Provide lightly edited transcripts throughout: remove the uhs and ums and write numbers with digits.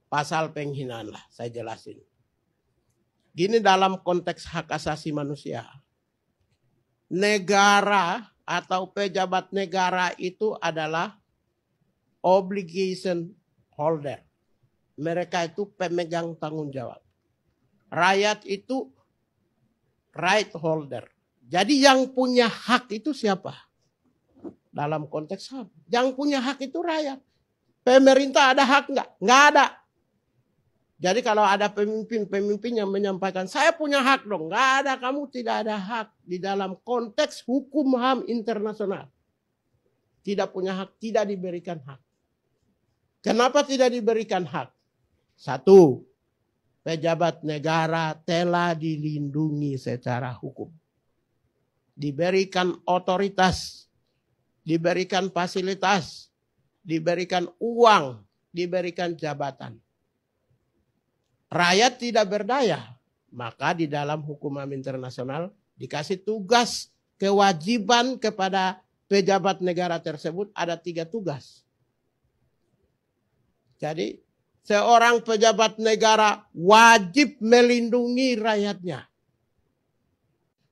Pasal penghinaan lah, saya jelasin. Gini dalam konteks hak asasi manusia. Negara atau pejabat negara itu adalah obligation holder. Mereka itu pemegang tanggung jawab. Rakyat itu right holder. Jadi yang punya hak itu siapa? Dalam konteks HAM. Yang punya hak itu rakyat. Pemerintah ada hak nggak? Nggak ada. Jadi kalau ada pemimpin yang menyampaikan, saya punya hak dong. Nggak ada, kamu tidak ada hak. Di dalam konteks hukum HAM internasional. Tidak punya hak, tidak diberikan hak. Kenapa tidak diberikan hak? Satu, pejabat negara telah dilindungi secara hukum. Diberikan otoritas, diberikan fasilitas, diberikan uang, diberikan jabatan. Rakyat tidak berdaya, maka di dalam hukum HAM internasional dikasih tugas, kewajiban kepada pejabat negara tersebut ada 3 tugas. Jadi seorang pejabat negara wajib melindungi rakyatnya.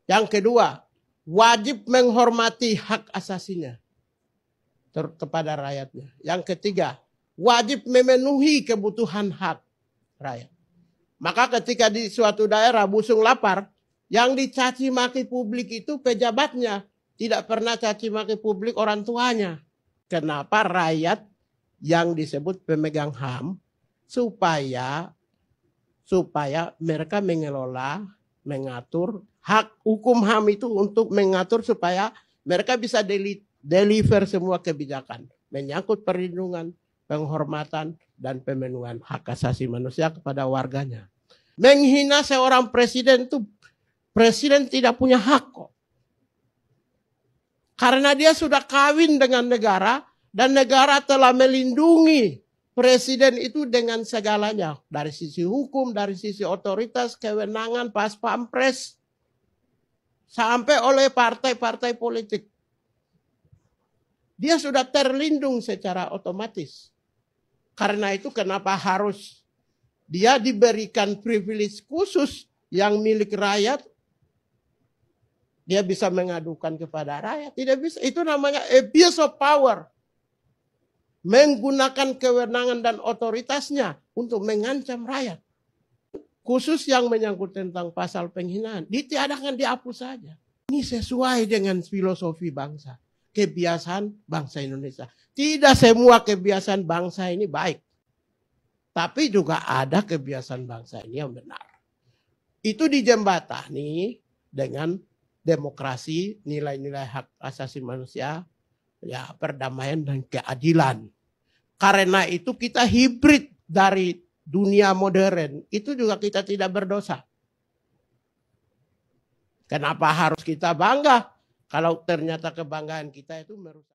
Yang kedua, wajib menghormati hak asasinya kepada rakyatnya. Yang ketiga, wajib memenuhi kebutuhan hak rakyat. Maka ketika di suatu daerah busung lapar, yang dicaci maki publik itu pejabatnya. Tidak pernah caci maki publik orang tuanya. Kenapa? Rakyat yang disebut pemegang HAM supaya mereka mengelola, mengatur hak hukum HAM itu untuk mengatur supaya mereka bisa deliver semua kebijakan menyangkut perlindungan, penghormatan, dan pemenuhan hak asasi manusia kepada warganya. Menghina seorang presiden itu, presiden tidak punya hak kok. Karena dia sudah kawin dengan negara, dan negara telah melindungi presiden itu dengan segalanya. Dari sisi hukum, dari sisi otoritas, kewenangan, pas pampres, sampai oleh partai-partai politik. Dia sudah terlindung secara otomatis. Karena itu kenapa harus dia diberikan privilege khusus yang milik rakyat. Dia bisa mengadukan kepada rakyat. Tidak bisa. Itu namanya abuse of power. Menggunakan kewenangan dan otoritasnya untuk mengancam rakyat. Khusus yang menyangkut tentang pasal penghinaan. Ditiadakan, dihapus saja. Ini sesuai dengan filosofi bangsa. Kebiasaan bangsa Indonesia. Tidak semua kebiasaan bangsa ini baik. Tapi juga ada kebiasaan bangsa ini yang benar. Itu dijembatani dengan demokrasi, nilai-nilai hak asasi manusia, ya, perdamaian dan keadilan. Karena itu kita hibrid dari dunia modern. Itu juga kita tidak berdosa. Kenapa harus kita bangga? Kalau ternyata kebanggaan kita itu merusak.